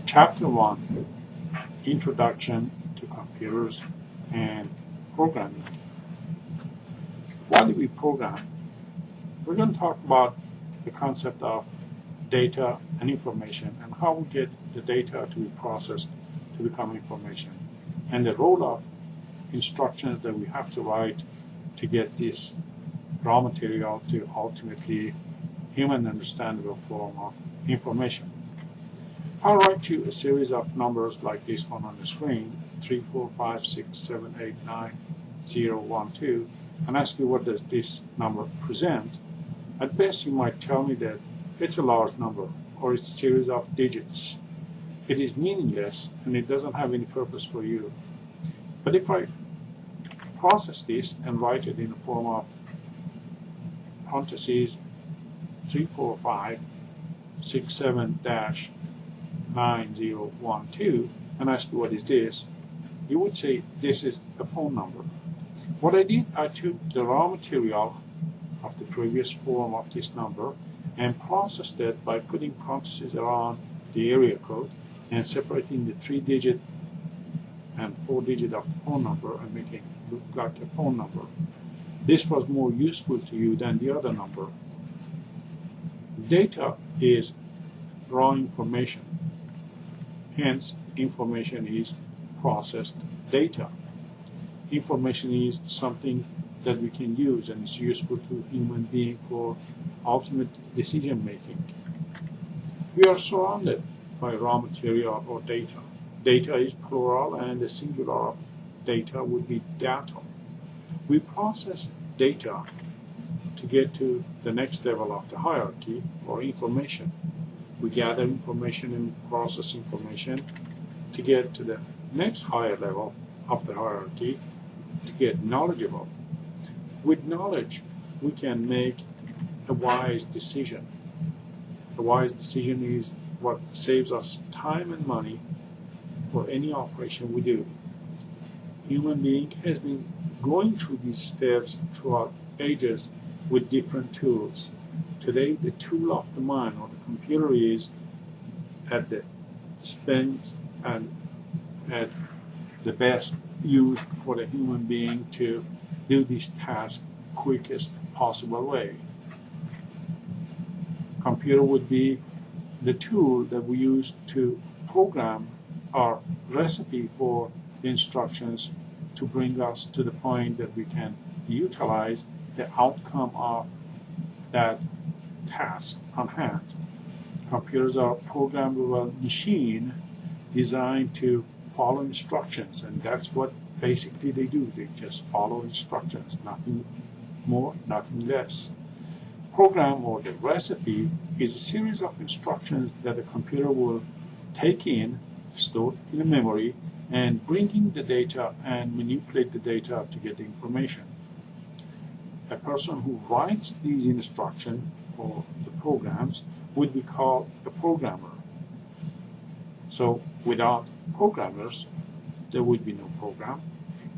Chapter 1, Introduction to Computers and Programming. Why do we program? We're going to talk about the concept of data and information and how we get the data to be processed to become information, and the role of instructions that we have to write to get this raw material to ultimately human understandable form of information. If I write you a series of numbers like this one on the screen, 3, 4, 5, 6, 7, 8, 9, 0, 1, 2, and ask you what does this number present, at best you might tell me that it's a large number or it's a series of digits. It is meaningless and it doesn't have any purpose for you. But if I process this and write it in the form of parentheses 3, 4, 5, 6, 7, dash 9, 0, 1, 2, and ask you what is this, you would say this is a phone number. What I did, I took the raw material of the previous form of this number and processed it by putting parentheses around the area code and separating the 3-digit and 4-digit of the phone number and making it look like a phone number. This was more useful to you than the other number. Data is raw information. Hence, information is processed data. Information is something that we can use and is useful to human being for ultimate decision making. We are surrounded by raw material or data. Data is plural and the singular of data would be data. We process data to get to the next level of the hierarchy or information. We gather information and process information to get to the next higher level of the hierarchy to get knowledgeable. With knowledge, we can make a wise decision. A wise decision is what saves us time and money for any operation we do. Human being has been going through these steps throughout ages with different tools. Today, the tool of the mind or the computer is at the spends and at the best used for the human being to do this task quickest possible way. Computer would be the tool that we use to program our recipe for the instructions to bring us to the point that we can utilize the outcome of that task on hand. Computers are programmable machine designed to follow instructions, and that's what basically they do. They just follow instructions, nothing more, nothing less. Program or the recipe is a series of instructions that the computer will take in, store in a memory, and bring in the data and manipulate the data to get the information. A person who writes these instructions or the programs would be called a programmer. So without programmers, there would be no program.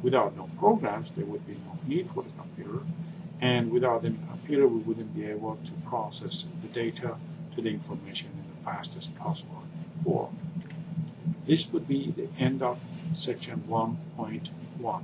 Without no programs, there would be no need for the computer. And without any computer, we wouldn't be able to process the data to the information in the fastest possible form. This would be the end of section 1.1.